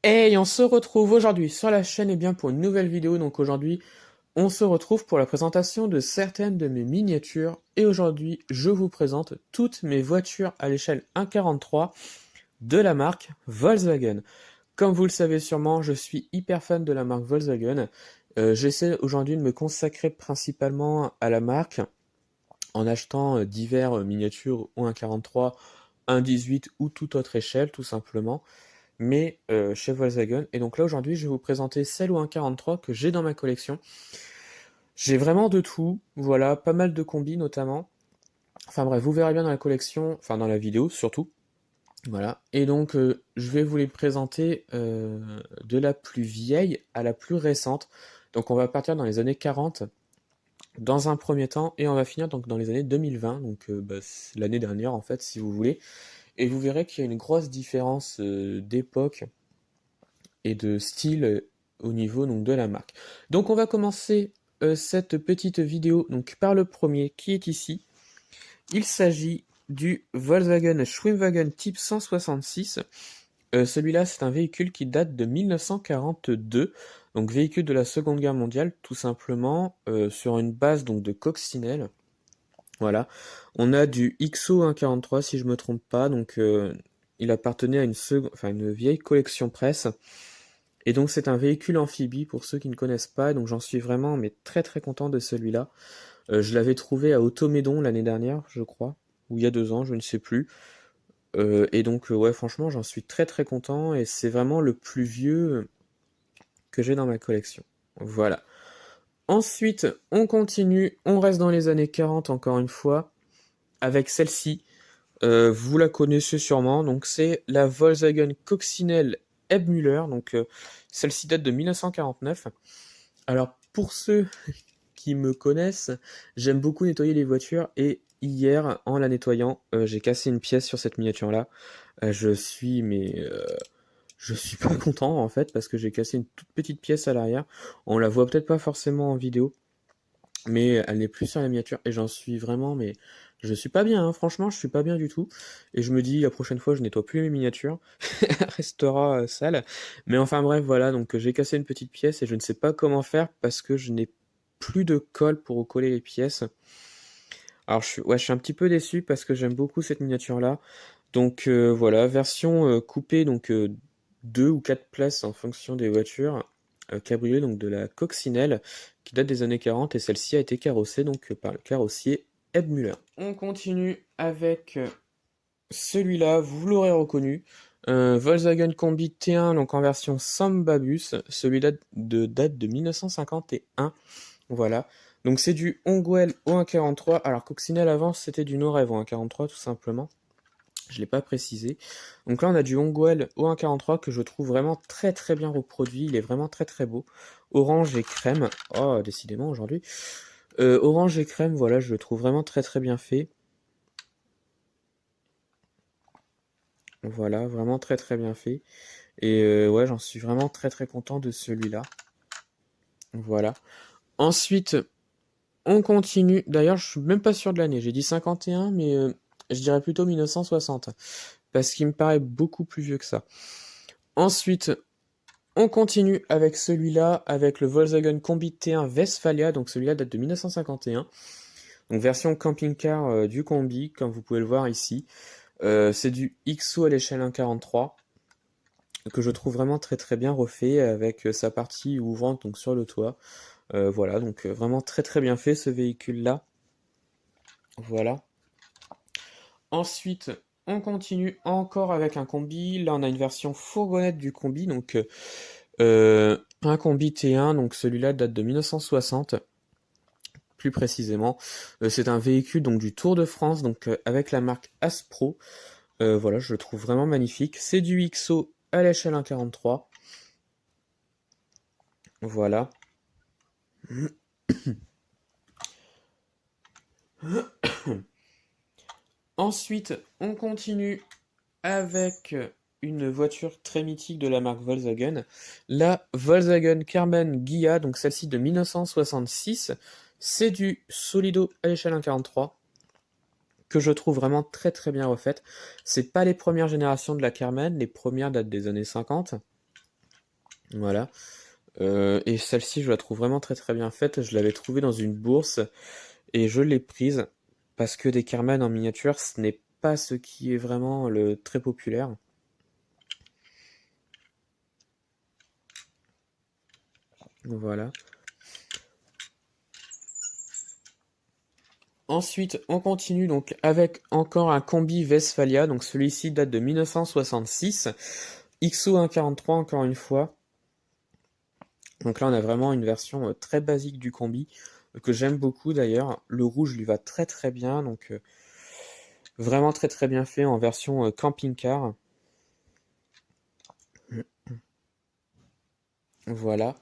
Hey, on se retrouve aujourd'hui sur la chaîne pour une nouvelle vidéo. Donc aujourd'hui, on se retrouve pour la présentation de certaines de mes miniatures. Et aujourd'hui, je vous présente toutes mes voitures à l'échelle 1,43 de la marque Volkswagen. Comme vous le savez sûrement, je suis hyper fan de la marque Volkswagen. J'essaie aujourd'hui de me consacrer principalement à la marque en achetant divers miniatures ou 1,43, 1,18 ou toute autre échelle tout simplement, mais chez Volkswagen. Et donc là aujourd'hui je vais vous présenter celle ou 1,43 que j'ai dans ma collection. J'ai vraiment de tout, voilà, pas mal de combis notamment. Enfin bref, vous verrez bien dans la collection, enfin dans la vidéo surtout. Voilà, et donc je vais vous les présenter de la plus vieille à la plus récente. Donc on va partir dans les années 40 dans un premier temps, et on va finir donc dans les années 2020, donc c'est l'année dernière en fait si vous voulez. Et vous verrez qu'il y a une grosse différence d'époque et de style au niveau donc, de la marque. Donc on va commencer cette petite vidéo donc, par le premier qui est ici. Il s'agit du Volkswagen Schwimmwagen Type 166. Celui-là, c'est un véhicule qui date de 1942, donc véhicule de la Seconde Guerre mondiale, tout simplement, sur une base donc de coccinelle. Voilà. On a du XO 143 si je me trompe pas, donc il appartenait à une vieille collection presse. Et donc c'est un véhicule amphibie pour ceux qui ne connaissent pas, donc j'en suis vraiment mais très très content de celui-là. Je l'avais trouvé à Automédon l'année dernière, je crois, ou il y a 2 ans, je ne sais plus. Et donc ouais, franchement, j'en suis très très content et c'est vraiment le plus vieux que j'ai dans ma collection. Voilà. Ensuite, on continue, on reste dans les années 40 encore une fois, avec celle-ci. Vous la connaissez sûrement, donc c'est la Volkswagen Coccinelle Ebmüller, donc celle-ci date de 1949. Alors pour ceux qui me connaissent, j'aime beaucoup nettoyer les voitures et hier, en la nettoyant, j'ai cassé une pièce sur cette miniature-là. Je suis pas content en fait parce que j'ai cassé une toute petite pièce à l'arrière. On la voit peut-être pas forcément en vidéo, mais elle n'est plus sur la miniature et j'en suis vraiment, mais je suis pas bien, hein. Franchement, je suis pas bien du tout. Et je me dis, la prochaine fois, je nettoie plus mes miniatures, elle restera sale. Mais enfin bref, voilà, donc j'ai cassé une petite pièce et je ne sais pas comment faire parce que je n'ai plus de colle pour recoller les pièces. Alors ouais, je suis un petit peu déçu parce que j'aime beaucoup cette miniature-là. Donc voilà, version coupée, donc 2 ou 4 places en fonction des voitures. Cabriolet donc de la Coccinelle qui date des années 40 et celle-ci a été carrossée donc par le carrossier Ed Muller. On continue avec celui-là, vous l'aurez reconnu, Volkswagen Combi T1 donc en version Samba Bus, celui-là date de 1951. Voilà. Donc c'est du Hongwell au 1,43. Alors Coccinelle avant c'était du Norev au 1,43 tout simplement. Je ne l'ai pas précisé. Donc là, on a du Hongwell au 1,43 que je trouve vraiment très très bien reproduit. Il est vraiment très très beau. Orange et crème. Oh, décidément aujourd'hui. Orange et crème, voilà, je le trouve vraiment très très bien fait. Voilà, vraiment très très bien fait. Et ouais, j'en suis vraiment très très content de celui-là. Voilà. Ensuite, on continue. D'ailleurs, je suis même pas sûr de l'année. J'ai dit 51, mais je dirais plutôt 1960. Parce qu'il me paraît beaucoup plus vieux que ça. Ensuite, on continue avec celui-là, avec le Volkswagen Combi T1 Westphalia, donc celui-là date de 1951. Donc version camping-car du combi, comme vous pouvez le voir ici. C'est du XO à l'échelle 1,43, que je trouve vraiment très très bien refait, avec sa partie ouvrante donc sur le toit. Voilà, donc vraiment très très bien fait ce véhicule-là. Voilà. Ensuite, on continue encore avec un combi. Là, on a une version fourgonnette du combi, donc un combi T1, donc celui-là date de 1960, plus précisément. C'est un véhicule donc du Tour de France, donc avec la marque Aspro. Voilà, je le trouve vraiment magnifique. C'est du XO à l'échelle 1,43. Voilà. Ensuite, on continue avec une voiture très mythique de la marque Volkswagen, la Volkswagen Carmen Ghia, donc celle-ci de 1966. C'est du Solido à l'échelle 1,43 que je trouve vraiment très très bien refaite. C'est pas les premières générations de la Carmen, les premières datent des années 50. Voilà. Et celle-ci, je la trouve vraiment très très bien faite. Je l'avais trouvée dans une bourse et je l'ai prise parce que des Carman en miniature, ce n'est pas ce qui est vraiment le très populaire. Voilà. Ensuite, on continue donc avec encore un combi Westphalia. Donc celui-ci date de 1966. XO 143 encore une fois. Donc là, on a vraiment une version très basique du combi que j'aime beaucoup d'ailleurs. Le rouge lui va très très bien. Donc vraiment très très bien fait en version camping-car. Voilà.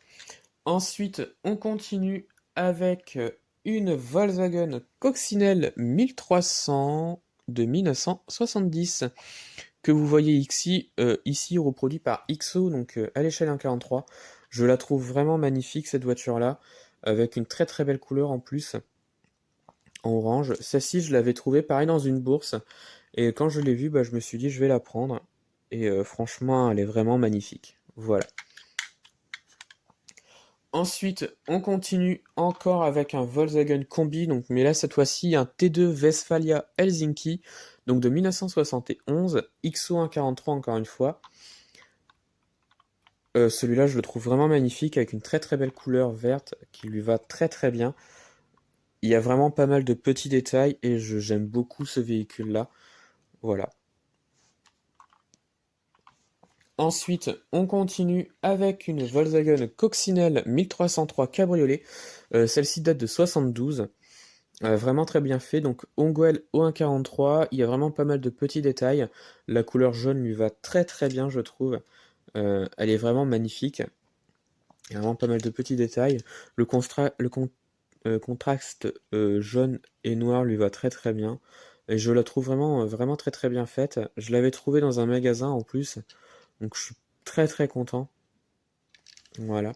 Ensuite, on continue avec une Volkswagen Coccinelle 1300 de 1970 que vous voyez ici reproduit par XO, donc à l'échelle 1,43. Je la trouve vraiment magnifique cette voiture-là, avec une très très belle couleur en plus, en orange. Celle-ci, je l'avais trouvée pareil dans une bourse, et quand je l'ai vue, bah, je me suis dit je vais la prendre, et franchement, elle est vraiment magnifique. Voilà. Ensuite, on continue encore avec un Volkswagen Combi, donc, mais là cette fois-ci un T2 Westphalia Helsinki, donc de 1971, XO 143 encore une fois. Celui-là, je le trouve vraiment magnifique avec une très très belle couleur verte qui lui va très très bien. Il y a vraiment pas mal de petits détails et j'aime beaucoup ce véhicule-là. Voilà. Ensuite, on continue avec une Volkswagen Coccinelle 1303 Cabriolet. Celle-ci date de 72. Vraiment très bien fait. Donc Honeywell O143, il y a vraiment pas mal de petits détails. La couleur jaune lui va très très bien, je trouve. Elle est vraiment magnifique. Il y a vraiment pas mal de petits détails. Le contraste jaune et noir lui va très très bien. Et je la trouve vraiment, vraiment très très bien faite. Je l'avais trouvée dans un magasin en plus. Donc je suis très très content. Voilà.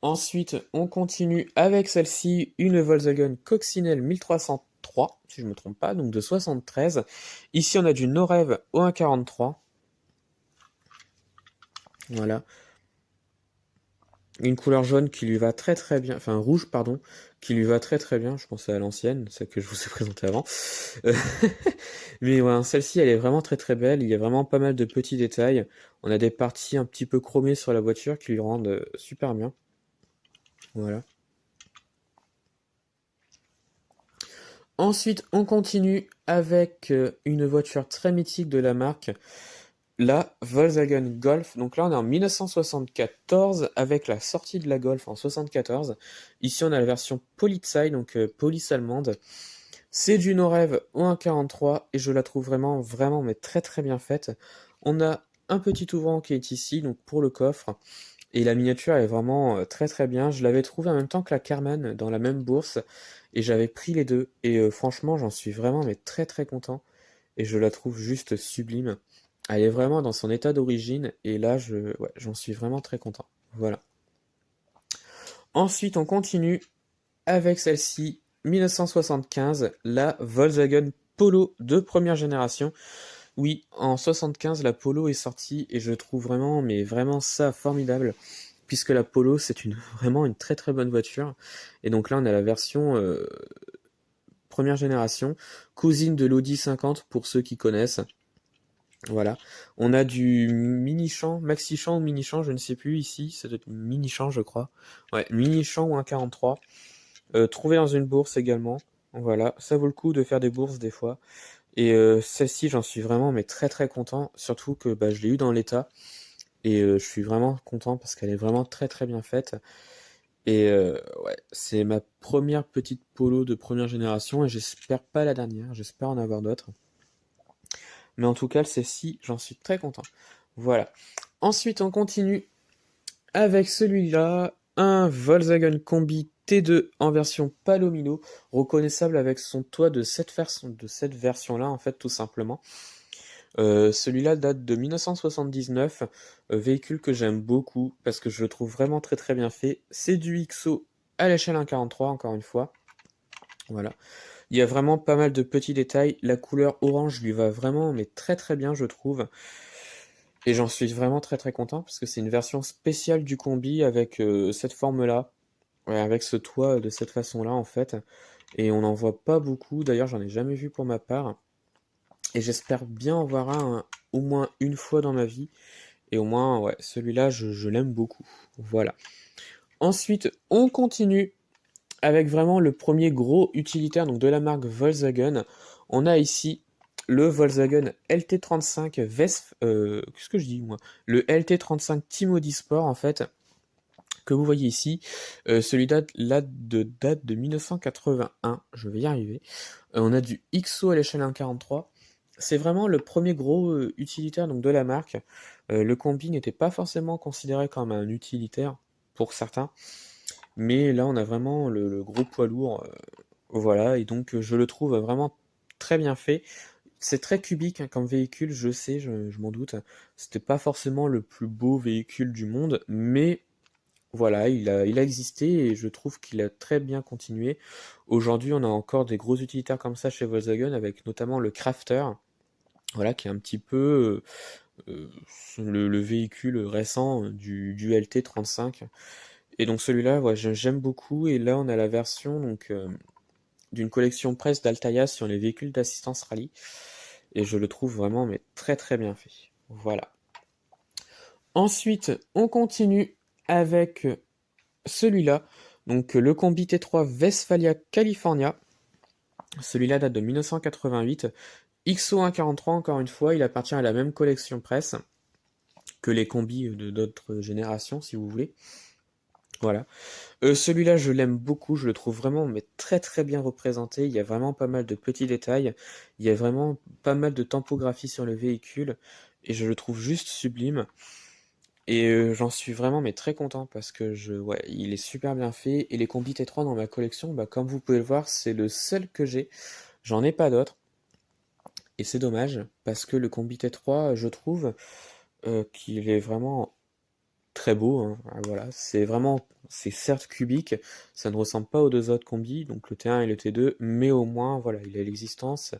Ensuite, on continue avec celle-ci, une Volkswagen Coccinelle 1303, si je ne me trompe pas, donc de 73. Ici, on a du Norev O143. Voilà. Une couleur jaune qui lui va très très bien, enfin rouge, pardon, qui lui va très très bien. Je pensais à l'ancienne, celle que je vous ai présentée avant. Euh, Mais voilà, celle-ci, elle est vraiment très très belle. Il y a vraiment pas mal de petits détails. On a des parties un petit peu chromées sur la voiture qui lui rendent super bien. Voilà. Ensuite, on continue avec une voiture très mythique de la marque, la Volkswagen Golf. Donc là, on est en 1974 avec la sortie de la Golf en 74. Ici, on a la version Polizei, donc police allemande. C'est du Norev O143 et je la trouve vraiment, vraiment, mais très très bien faite. On a un petit ouvrant qui est ici, donc pour le coffre. Et la miniature est vraiment très très bien. Je l'avais trouvé en même temps que la Carman dans la même bourse et j'avais pris les deux. Et franchement, j'en suis vraiment mais très très content. Et je la trouve juste sublime. Elle est vraiment dans son état d'origine et là, ouais, j'en suis vraiment très content. Voilà. Ensuite, on continue avec celle-ci, 1975, la Volkswagen Polo de première génération. Oui, en 75, la Polo est sortie et je trouve vraiment, mais vraiment ça formidable, puisque la Polo, c'est vraiment une très très bonne voiture. Et donc là, on a la version première génération, cousine de l'Audi 50 pour ceux qui connaissent. Voilà. On a du mini-champ, maxi-champ ou mini-champ, je ne sais plus ici, ça doit être mini-champ, je crois. Ouais, mini-champ ou un 43. Trouvé dans une bourse également. Voilà, ça vaut le coup de faire des bourses des fois. Et celle-ci, j'en suis vraiment mais très très content, surtout que bah, je l'ai eu dans l'état. Et je suis vraiment content parce qu'elle est vraiment très très bien faite. Et ouais, c'est ma première petite Polo de première génération et j'espère pas la dernière, j'espère en avoir d'autres. Mais en tout cas, celle-ci, j'en suis très content. Voilà. Ensuite, on continue avec celui-là, un Volkswagen Combi T2 en version Palomino, reconnaissable avec son toit de cette version-là, en fait, tout simplement. Celui-là date de 1979, véhicule que j'aime beaucoup parce que je le trouve vraiment très très bien fait. C'est du XO à l'échelle 1,43 encore une fois. Voilà. Il y a vraiment pas mal de petits détails. La couleur orange lui va vraiment mais très très bien je trouve. Et j'en suis vraiment très très content parce que c'est une version spéciale du combi avec cette forme-là, ouais, avec ce toit de cette façon-là en fait. Et on n'en voit pas beaucoup, d'ailleurs j'en ai jamais vu pour ma part. Et j'espère bien en voir un au moins une fois dans ma vie. Et au moins, ouais, celui-là, je l'aime beaucoup. Voilà. Ensuite, on continue avec vraiment le premier gros utilitaire donc de la marque Volkswagen. On a ici le Volkswagen LT35 Vesp, qu'est-ce que je dis moi? Le LT35 Timody Sport en fait, que vous voyez ici. Celui date de 1981, je vais y arriver. On a du XO à l'échelle 1.43. C'est vraiment le premier gros utilitaire donc, de la marque. Le combi n'était pas forcément considéré comme un utilitaire pour certains, mais là on a vraiment le gros poids lourd, voilà, et donc je le trouve vraiment très bien fait. C'est très cubique hein, comme véhicule, je sais, je m'en doute. C'était pas forcément le plus beau véhicule du monde, mais voilà, il a existé et je trouve qu'il a très bien continué. Aujourd'hui, on a encore des gros utilitaires comme ça chez Volkswagen, avec notamment le Crafter, voilà, qui est un petit peu le véhicule récent du LT35. Et donc celui-là, ouais, j'aime beaucoup. Et là, on a la version donc d'une collection presse d'Altaïa sur les véhicules d'assistance rallye. Et je le trouve vraiment mais très très bien fait. Voilà. Ensuite, on continue avec celui-là, donc le combi T3 Westphalia California. Celui-là date de 1988. XO143, encore une fois, il appartient à la même collection presse que les combis de d'autres générations, si vous voulez. Voilà. Celui-là, je l'aime beaucoup, je le trouve vraiment mais très très bien représenté. Il y a vraiment pas mal de petits détails, il y a vraiment pas mal de tempographie sur le véhicule, et je le trouve juste sublime. Et j'en suis vraiment mais très content parce que ouais, il est super bien fait. Et les combis T3 dans ma collection, bah, comme vous pouvez le voir, c'est le seul que j'ai. J'en ai pas d'autres. Et c'est dommage parce que le combi T3, je trouve qu'il est vraiment très beau, hein. Voilà, c'est certes cubique, ça ne ressemble pas aux deux autres combis, donc le T1 et le T2, mais au moins, voilà, il a l'existence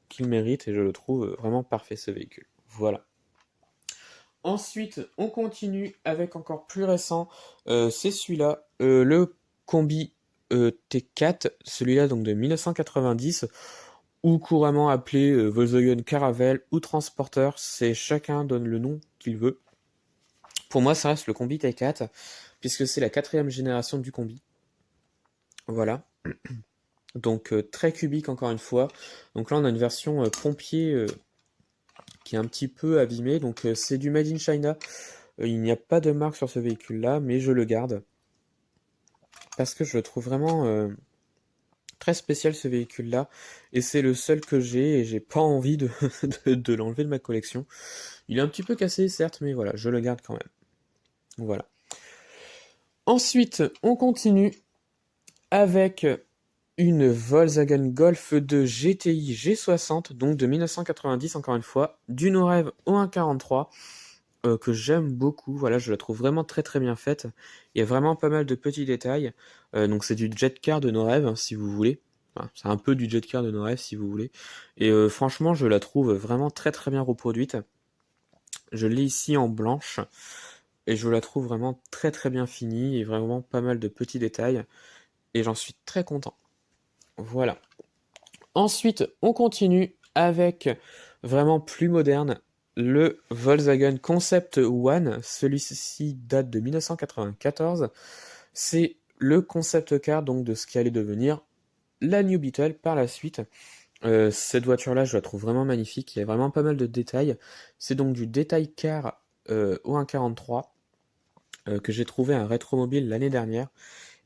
qu'il mérite et je le trouve vraiment parfait ce véhicule. Voilà. Ensuite, on continue avec encore plus récent, c'est celui-là, le combi T4, celui-là donc de 1990, ou couramment appelé Volkswagen Caravelle ou Transporter, c'est chacun donne le nom qu'il veut. Pour moi, ça reste le combi T4, puisque c'est la 4e génération du combi. Voilà. Donc très cubique encore une fois. Donc là, on a une version pompier qui est un petit peu abîmée. Donc c'est du Made in China. Il n'y a pas de marque sur ce véhicule-là, mais je le garde. Parce que je le trouve vraiment très spécial ce véhicule-là. Et c'est le seul que j'ai et j'ai pas envie de, de l'enlever de ma collection. Il est un petit peu cassé, certes, mais voilà, je le garde quand même. Voilà. Ensuite, on continue avec une Volkswagen Golf 2 GTI G60, donc de 1990 encore une fois, du No-Rev au 1.43, que j'aime beaucoup. Voilà, je la trouve vraiment très très bien faite. Il y a vraiment pas mal de petits détails. Donc c'est du jet car de No-Rev, hein, si vous voulez. Enfin, c'est un peu du jet car de No-Rev si vous voulez. Et franchement, je la trouve vraiment très très bien reproduite. Je l'ai ici en blanche. Et je la trouve vraiment très très bien finie et vraiment pas mal de petits détails. Et j'en suis très content. Voilà. Ensuite, on continue avec vraiment plus moderne, le Volkswagen Concept One. Celui-ci date de 1994. C'est le concept car donc de ce qui allait devenir la New Beetle par la suite. Cette voiture-là, je la trouve vraiment magnifique. Il y a vraiment pas mal de détails. C'est donc du détail car au 1.43 que j'ai trouvé à Retromobile l'année dernière.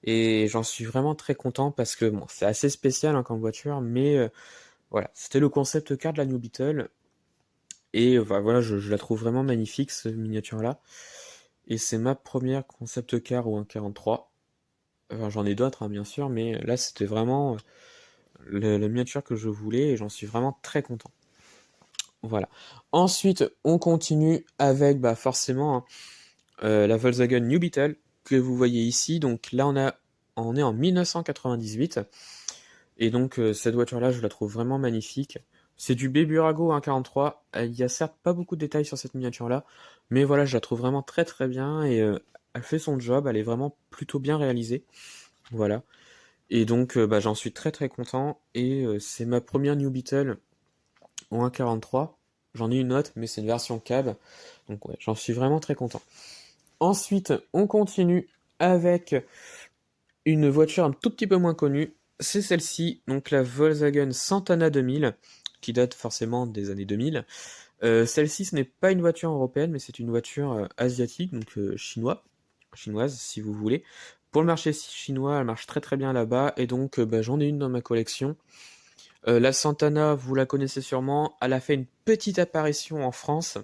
Et j'en suis vraiment très content parce que bon, c'est assez spécial hein, comme voiture, mais voilà, c'était le concept car de la New Beetle. Et voilà, je la trouve vraiment magnifique, cette miniature-là. Et c'est ma première concept car ou un 43. Enfin, j'en ai d'autres, hein, bien sûr, mais là, c'était vraiment la miniature que je voulais et j'en suis vraiment très content. Voilà. Ensuite, on continue avec forcément hein, la Volkswagen New Beetle que vous voyez ici. Donc là, on est en 1998. Et donc cette voiture-là, je la trouve vraiment magnifique. C'est du Beburago 1.43. Il y a certes pas beaucoup de détails sur cette miniature-là, mais voilà, je la trouve vraiment très très bien et elle fait son job, elle est vraiment plutôt bien réalisée. Voilà. Et donc, bah, j'en suis très très content et c'est ma première New Beetle en 1.43. J'en ai une autre, mais c'est une version cab. Donc ouais, j'en suis vraiment très content. Ensuite, on continue avec une voiture un tout petit peu moins connue. C'est celle-ci, donc la Volkswagen Santana 2000, qui date forcément des années 2000. Celle-ci, ce n'est pas une voiture européenne, mais c'est une voiture asiatique, donc chinoise si vous voulez. Pour le marché chinois, elle marche très très bien là-bas, et donc bah, j'en ai une dans ma collection. La Santana, vous la connaissez sûrement, elle a fait une petite apparition en France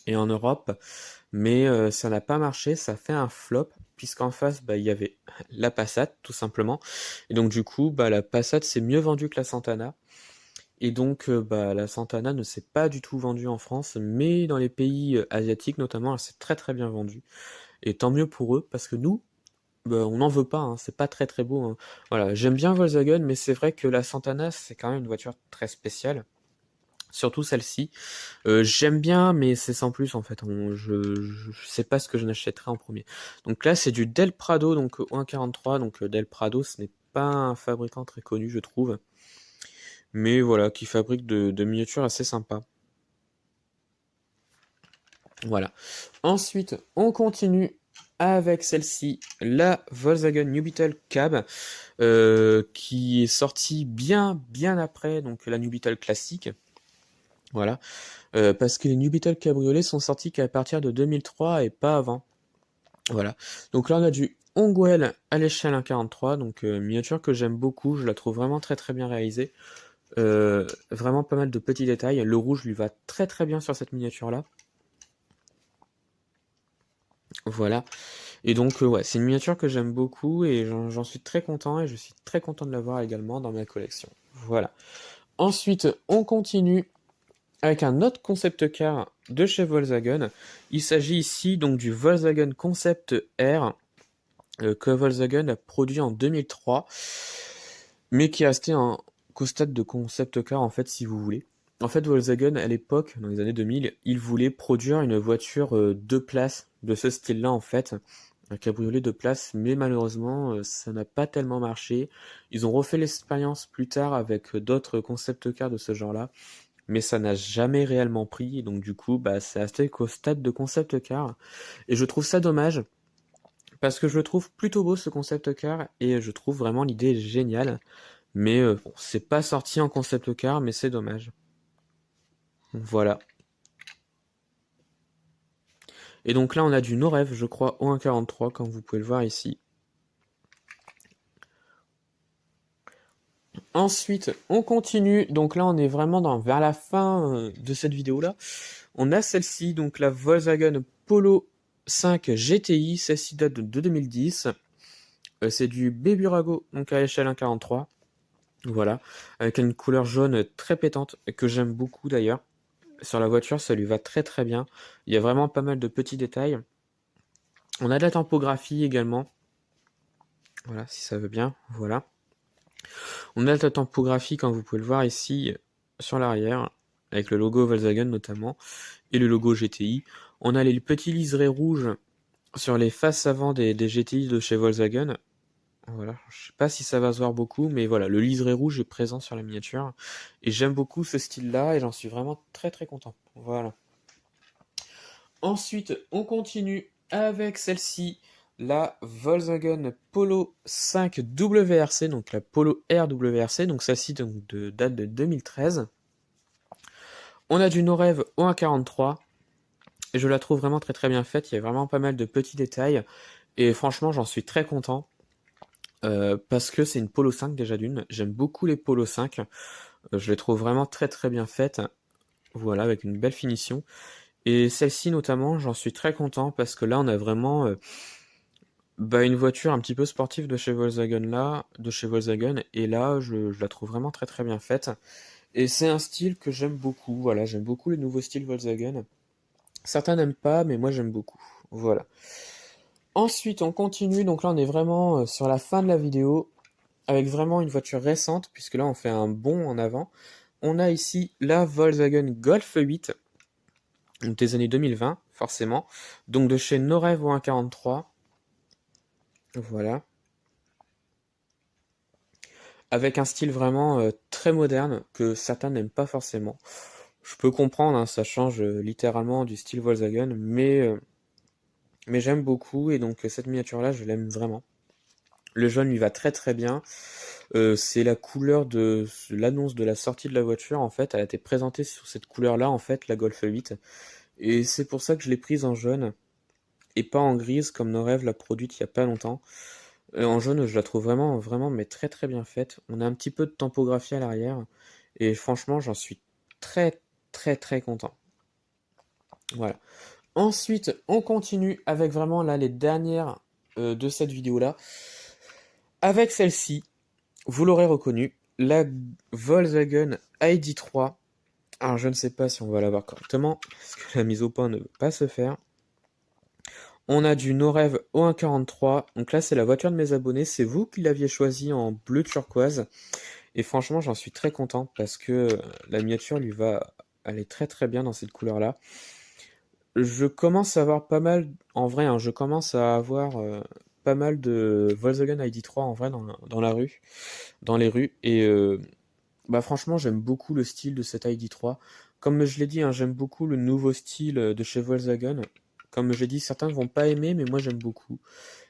et en Europe, mais ça n'a pas marché, ça fait un flop, puisqu'en face, bah, il y avait la Passat, tout simplement. Et donc du coup, bah, la Passat s'est mieux vendue que la Santana. Et donc, bah, la Santana ne s'est pas du tout vendue en France, mais dans les pays asiatiques notamment, elle s'est très très bien vendue. Et tant mieux pour eux, parce que nous, bah, on n'en veut pas, hein, c'est pas très très beau, hein. Voilà, j'aime bien Volkswagen, mais c'est vrai que la Santana, c'est quand même une voiture très spéciale. Surtout celle-ci. J'aime bien, mais c'est sans plus en fait. Je sais pas ce que je n'achèterai en premier. Donc là, c'est du Del Prado, donc 1.43. Donc Del Prado, ce n'est pas un fabricant très connu, je trouve. Mais voilà, qui fabrique de miniatures assez sympas. Voilà. Ensuite, on continue avec celle-ci, la Volkswagen New Beetle Cab, qui est sortie bien bien après donc la New Beetle classique. Voilà. Parce que les New Beetle cabriolets sont sortis qu'à partir de 2003 et pas avant. Voilà. Donc là, on a du Hongwell à l'échelle 1.43, donc miniature que j'aime beaucoup, je la trouve vraiment très très bien réalisée. Vraiment pas mal de petits détails. Le rouge lui va très très bien sur cette miniature-là. Voilà. Et donc, ouais, c'est une miniature que j'aime beaucoup et j'en suis très content et je suis très content de l'avoir également dans ma collection. Voilà. Ensuite, on continue avec un autre concept car de chez Volkswagen. Il s'agit ici donc du Volkswagen Concept R que Volkswagen a produit en 2003, mais qui est resté qu'au stade de concept car en fait si vous voulez. En fait Volkswagen à l'époque, dans les années 2000, il voulait produire une voiture deux places de ce style-là en fait, un cabriolet deux places, mais malheureusement ça n'a pas tellement marché. Ils ont refait l'expérience plus tard avec d'autres concept cars de ce genre-là, mais ça n'a jamais réellement pris, et donc du coup, bah, c'est resté qu'au stade de concept car. Et je trouve ça dommage, parce que je le trouve plutôt beau ce concept car, et je trouve vraiment l'idée géniale. Mais bon, c'est pas sorti en concept car, mais c'est dommage. Donc, voilà. Et donc là, on a du No Rêve, je crois, au 1.43, comme vous pouvez le voir ici. Ensuite, on continue. Donc là, on est vraiment vers la fin de cette vidéo-là. On a celle-ci, donc la Volkswagen Polo 5 GTI. Celle-ci date de 2010. C'est du Beburago, donc à l'échelle 1.43. Voilà. Avec une couleur jaune très pétante, que j'aime beaucoup d'ailleurs. Sur la voiture, ça lui va très très bien. Il y a vraiment pas mal de petits détails. On a de la tempographie également. Voilà, si ça veut bien. Voilà. On a de la tempographie, comme vous pouvez le voir ici, sur l'arrière, avec le logo Volkswagen notamment, et le logo GTI. On a les petits liserés rouges sur les faces avant des GTI de chez Volkswagen. Voilà, je sais pas si ça va se voir beaucoup, mais voilà, le liseré rouge est présent sur la miniature. Et j'aime beaucoup ce style-là, et j'en suis vraiment très très content. Voilà. Ensuite, on continue avec celle-ci, la Volkswagen Polo 5 WRC, donc la Polo R WRC, donc celle-ci date de 2013. On a du No Rêve au 1.43, et je la trouve vraiment très très bien faite, il y a vraiment pas mal de petits détails, et franchement j'en suis très content, parce que c'est une Polo 5 déjà d'une, j'aime beaucoup les Polo 5, je les trouve vraiment très très bien faites, voilà, avec une belle finition. Et celle-ci notamment, j'en suis très content parce que là, on a vraiment bah, une voiture un petit peu sportive de chez Volkswagen, et là, je la trouve vraiment très très bien faite. Et c'est un style que j'aime beaucoup. Voilà, j'aime beaucoup les nouveaux styles Volkswagen. Certains n'aiment pas, mais moi j'aime beaucoup. Voilà. Ensuite, on continue. Donc là, on est vraiment sur la fin de la vidéo avec vraiment une voiture récente, puisque là, on fait un bond en avant. on a ici la Volkswagen Golf 8 des années 2020, forcément. Donc de chez Norev au 143. Voilà. Avec un style vraiment très moderne que certains n'aiment pas forcément. Je peux comprendre, hein, ça change littéralement du style Volkswagen, mais j'aime beaucoup et donc cette miniature-là, je l'aime vraiment. Le jaune lui va très très bien. C'est la couleur de l'annonce de la sortie de la voiture, en fait. Elle a été présentée sur cette couleur-là, en fait, la Golf 8. Et c'est pour ça que je l'ai prise en jaune et pas en grise comme Norev l'a produite il y a pas longtemps. En jaune, je la trouve vraiment, vraiment, mais très très bien faite. On a un petit peu de tempographie à l'arrière et franchement, j'en suis très très très content. Voilà. Ensuite, on continue avec vraiment là les dernières de cette vidéo-là. Avec celle-ci, vous l'aurez reconnu, la Volkswagen ID3. Alors je ne sais pas si on va l'avoir correctement, parce que la mise au point ne veut pas se faire. On a du Norev au 143, donc là c'est la voiture de mes abonnés, c'est vous qui l'aviez choisi en bleu turquoise, et franchement j'en suis très content, parce que la miniature lui va aller très très bien dans cette couleur-là. Je commence à avoir pas mal, en vrai, hein, je commence à avoir pas mal de Volkswagen ID3 en vrai dans la rue, dans les rues, et bah franchement j'aime beaucoup le style de cette ID3. Comme je l'ai dit, hein, j'aime beaucoup le nouveau style de chez Volkswagen. Comme j'ai dit, certains ne vont pas aimer, mais moi j'aime beaucoup.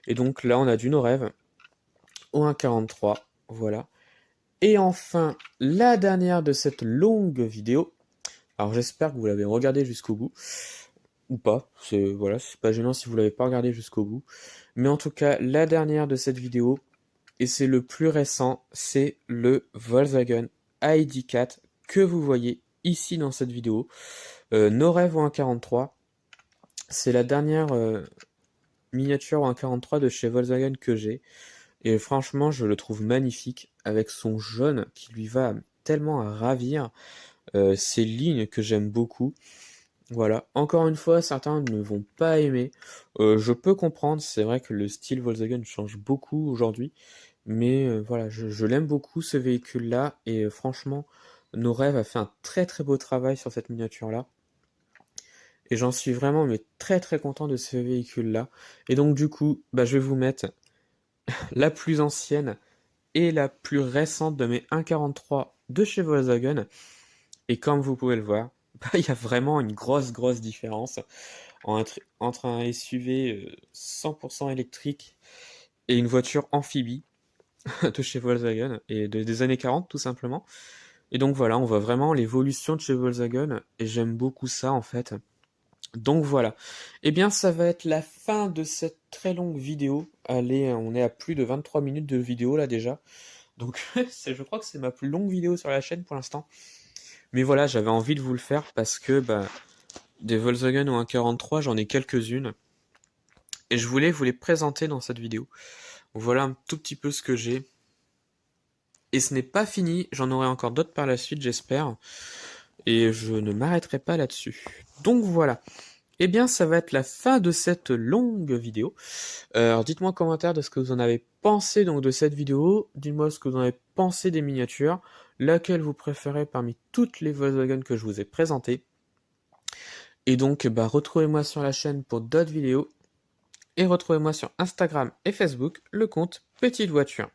Et donc là, on a du Norev au 1.43, voilà. Et enfin, la dernière de cette longue vidéo. Alors j'espère que vous l'avez regardé jusqu'au bout, ou pas. Voilà, c'est pas gênant si vous l'avez pas regardé jusqu'au bout. Mais en tout cas, la dernière de cette vidéo, et c'est le plus récent, c'est le Volkswagen ID4 que vous voyez ici dans cette vidéo. Norev au 1.43. C'est la dernière miniature 1.43 de chez Volkswagen que j'ai. Et franchement, je le trouve magnifique avec son jaune qui lui va tellement à ravir. Ces lignes que j'aime beaucoup. Voilà. Encore une fois, certains ne vont pas aimer. Je peux comprendre, c'est vrai que le style Volkswagen change beaucoup aujourd'hui. Mais voilà, je l'aime beaucoup ce véhicule-là. Et franchement, Norev a fait un très très beau travail sur cette miniature-là. Et j'en suis vraiment mais très très content de ce véhicule-là. Et donc du coup, bah, je vais vous mettre la plus ancienne et la plus récente de mes 1.43 de chez Volkswagen. Et comme vous pouvez le voir, bah, il y a vraiment une grosse différence entre un SUV 100% électrique et une voiture amphibie de chez Volkswagen et des années 40 tout simplement. Et donc voilà, on voit vraiment l'évolution de chez Volkswagen et j'aime beaucoup ça en fait. Donc voilà. Eh bien, ça va être la fin de cette très longue vidéo. Allez, on est à plus de 23 minutes de vidéo là déjà. Donc je crois que c'est ma plus longue vidéo sur la chaîne pour l'instant. Mais voilà, j'avais envie de vous le faire parce que bah, des Volkswagen ou 1.43, j'en ai quelques-unes. Et je voulais vous les présenter dans cette vidéo. Voilà un tout petit peu ce que j'ai. Et ce n'est pas fini, j'en aurai encore d'autres par la suite, j'espère. Et je ne m'arrêterai pas là-dessus. Donc voilà. Eh bien, ça va être la fin de cette longue vidéo. Alors, dites-moi en commentaire de ce que vous en avez pensé donc de cette vidéo. Dites-moi ce que vous en avez pensé des miniatures. Laquelle vous préférez parmi toutes les Volkswagen que je vous ai présentées. Et donc, bah, retrouvez-moi sur la chaîne pour d'autres vidéos. Et retrouvez-moi sur Instagram et Facebook, le compte Petite Voiture.